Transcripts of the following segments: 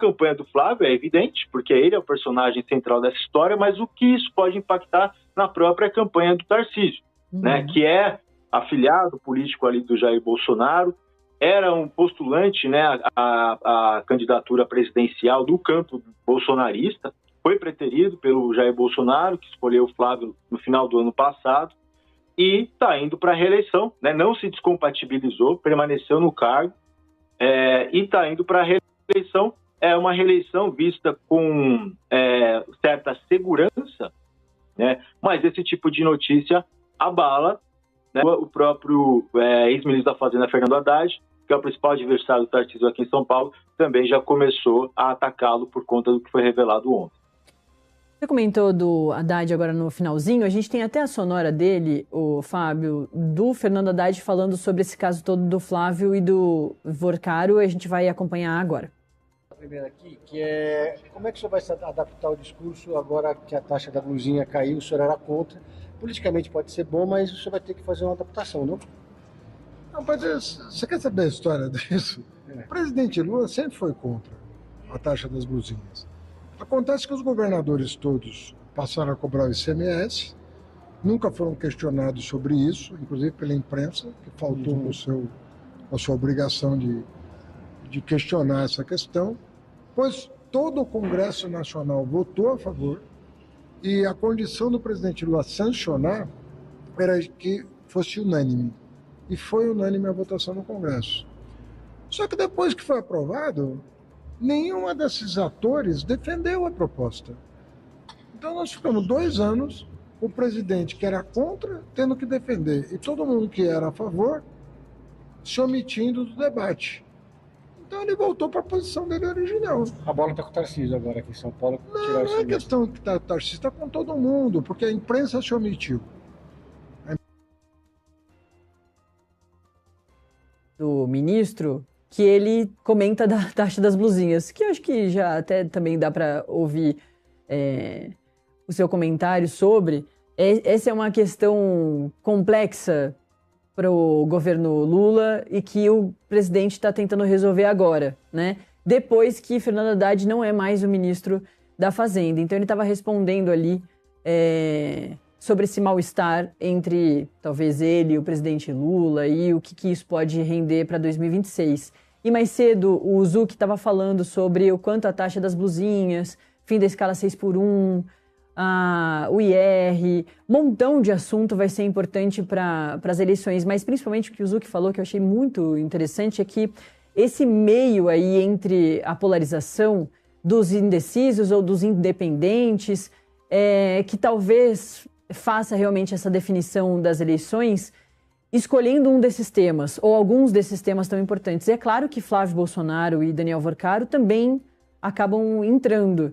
campanha do Flávio é evidente, porque ele é o personagem central dessa história, mas o que isso pode impactar na própria campanha do Tarcísio, né, que é afiliado político ali do Jair Bolsonaro, era um postulante, né, a candidatura presidencial do campo bolsonarista, foi preterido pelo Jair Bolsonaro, que escolheu o Flávio no final do ano passado, e está indo para a reeleição, né, não se descompatibilizou, permaneceu no cargo, e está indo para a reeleição. É uma reeleição vista com certa segurança, né, mas esse tipo de notícia abala, né, o próprio ex-ministro da Fazenda, Fernando Haddad, que é o principal adversário do Tarcísio aqui em São Paulo, também já começou a atacá-lo por conta do que foi revelado ontem. Você comentou do Haddad agora no finalzinho, a gente tem até a sonora dele, o Fábio, do Fernando Haddad falando sobre esse caso todo do Flávio e do Vorcaro, a gente vai acompanhar agora. A primeira aqui, que é como é que o senhor vai se adaptar ao discurso agora que a taxa da blusinha caiu, o senhor era contra, politicamente pode ser bom, mas o senhor vai ter que fazer uma adaptação, não? Não, mas você quer saber a história disso? O presidente Lula sempre foi contra a taxa das blusinhas. Acontece que os governadores todos passaram a cobrar o ICMS, nunca foram questionados sobre isso, inclusive pela imprensa, que faltou a sua obrigação de questionar essa questão, pois todo o Congresso Nacional votou a favor e a condição do presidente Lula sancionar era que fosse unânime. E foi unânime a votação no Congresso. Só que depois que foi aprovado, nenhuma desses atores defendeu a proposta. Então nós ficamos 2 anos, o presidente que era contra tendo que defender, e todo mundo que era a favor se omitindo do debate. Então ele voltou para a posição dele original. A bola está com o Tarcísio agora aqui em São Paulo. Não é questão que o Tarcísio está com todo mundo, porque a imprensa se omitiu. Do ministro, que ele comenta da taxa das blusinhas, que eu acho que já até também dá para ouvir o seu comentário sobre. Essa é uma questão complexa para o governo Lula e que o presidente está tentando resolver agora, né? Depois que Fernando Haddad não é mais o ministro da Fazenda. Então ele estava respondendo ali sobre esse mal-estar entre talvez ele e o presidente Lula e o que isso pode render para 2026. E mais cedo o Zuc estava falando sobre o quanto a taxa das blusinhas, fim da escala 6x1, o IR, montão de assunto vai ser importante para as eleições, mas principalmente o que o Zuc falou, que eu achei muito interessante, é que esse meio aí entre a polarização dos indecisos ou dos independentes, que talvez faça realmente essa definição das eleições, escolhendo um desses temas, ou alguns desses temas tão importantes. E é claro que Flávio Bolsonaro e Daniel Vorcaro também acabam entrando.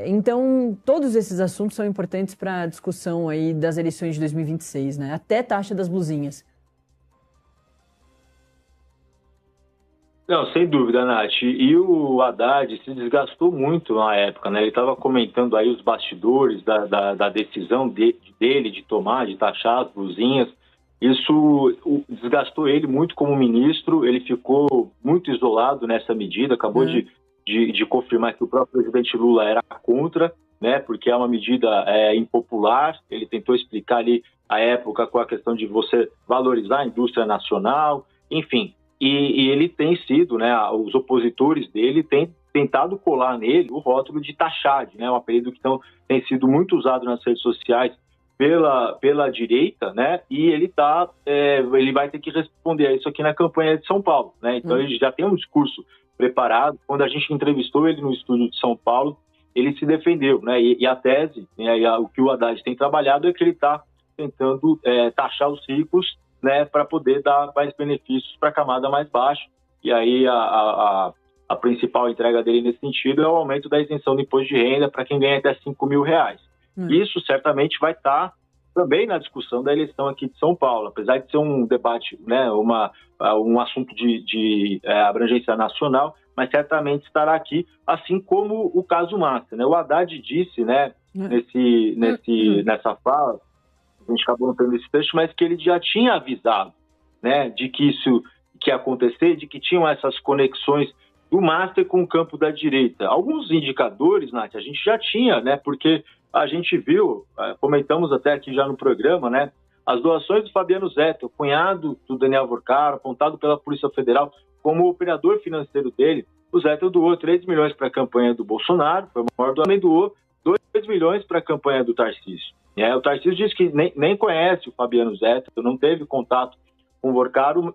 Então, todos esses assuntos são importantes para a discussão aí das eleições de 2026, né? Até taxa das blusinhas. Não, sem dúvida, Nath. E o Haddad se desgastou muito na época, né? Ele estava comentando aí os bastidores da decisão dele de taxar as blusinhas. Isso desgastou ele muito como ministro, ele ficou muito isolado nessa medida, acabou de confirmar que o próprio presidente Lula era contra, né? Porque é uma medida impopular. Ele tentou explicar ali a época com a questão de você valorizar a indústria nacional, enfim. E ele tem sido, né, os opositores dele têm tentado colar nele o rótulo de taxade, né, um apelido que tem sido muito usado nas redes sociais pela direita, né, e ele vai ter que responder a isso aqui na campanha de São Paulo, né, então ele já tem um discurso preparado. Quando a gente entrevistou ele no estúdio de São Paulo, ele se defendeu, né, e a tese, né, o que o Haddad tem trabalhado é que ele está tentando taxar os ricos, né, para poder dar mais benefícios para a camada mais baixa. E aí a principal entrega dele nesse sentido é o aumento da isenção do imposto de renda para quem ganha até R$5.000. Isso certamente vai estar também na discussão da eleição aqui de São Paulo, apesar de ser um debate, né, um assunto de abrangência nacional, mas certamente estará aqui, assim como o caso Massa, né? O Haddad disse, né, nessa fala, a gente acabou não tendo esse texto, mas que ele já tinha avisado, né, de que isso que ia acontecer, de que tinham essas conexões do Master com o campo da direita. Alguns indicadores, Nath, a gente já tinha, né? Porque a gente viu, comentamos até aqui já no programa, né? As doações do Fabiano Zeta, o cunhado do Daniel Vorcaro, apontado pela Polícia Federal como o operador financeiro dele. O Zeta doou 3 milhões para a campanha do Bolsonaro, foi o maior doador, também doou 2 milhões para a campanha do Tarcísio. O Tarcísio disse que nem conhece o Fabiano Zeta, não teve contato com o Vorcaro,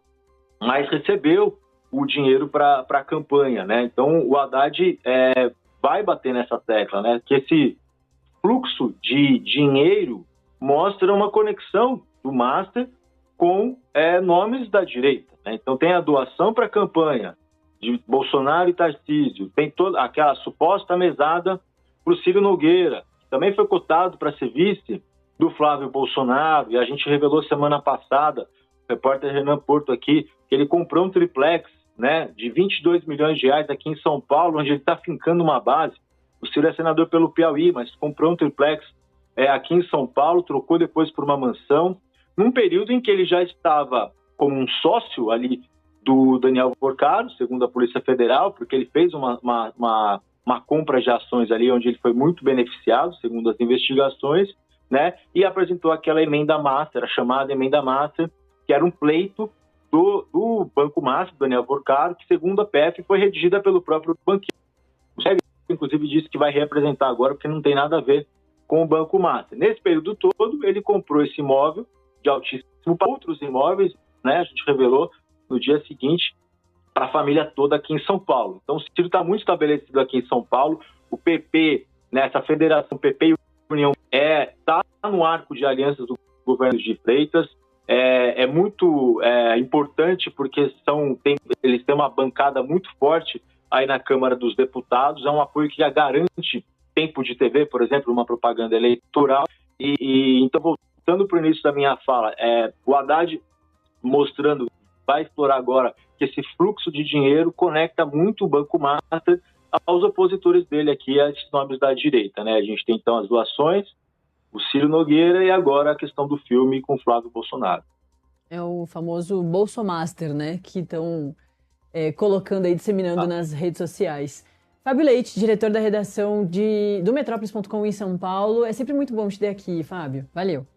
mas recebeu o dinheiro para a campanha, né? Então, o Haddad vai bater nessa tecla, né? Que esse fluxo de dinheiro mostra uma conexão do Master com nomes da direita, né? Então, tem a doação para a campanha de Bolsonaro e Tarcísio, tem toda aquela suposta mesada para o Ciro Nogueira, que também foi cotado para ser vice do Flávio Bolsonaro, e a gente revelou semana passada, o repórter Renan Porto aqui, que ele comprou um triplex, né, de 22 milhões de reais aqui em São Paulo, onde ele está fincando uma base. O Ciro é senador pelo Piauí, mas comprou um triplex aqui em São Paulo, trocou depois por uma mansão, num período em que ele já estava como um sócio ali do Daniel Vorcaro, segundo a Polícia Federal, porque ele fez uma compra de ações ali onde ele foi muito beneficiado, segundo as investigações, né, e apresentou aquela emenda master, a chamada emenda master, que era um pleito do Banco Master, do Daniel Vorcaro, que, segundo a PF, foi redigida pelo próprio banqueiro. O Sérgio, inclusive, disse que vai reapresentar agora, porque não tem nada a ver com o Banco Master. Nesse período todo, ele comprou esse imóvel de altíssimo para outros imóveis, né? A gente revelou no dia seguinte para a família toda aqui em São Paulo. Então, o Ciro está muito estabelecido aqui em São Paulo. O PP, né, essa federação PP e União, está no arco de alianças do governo de Freitas. É muito importante porque eles têm uma bancada muito forte aí na Câmara dos Deputados, é um apoio que já garante tempo de TV, por exemplo, uma propaganda eleitoral. Então, voltando para o início da minha fala, o Haddad mostrando, vai explorar agora que esse fluxo de dinheiro conecta muito o Banco Master aos opositores dele aqui, a esses nomes da direita, né? A gente tem então as doações, o Ciro Nogueira e agora a questão do filme com Flávio Bolsonaro. É o famoso Bolsomaster, né? Que estão colocando aí, disseminando nas redes sociais. Fábio Leite, diretor da redação do Metrópolis.com em São Paulo. É sempre muito bom te ter aqui, Fábio. Valeu.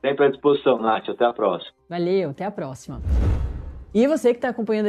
Sempre à disposição, Nath. Até a próxima. Valeu, até a próxima. E você que está acompanhando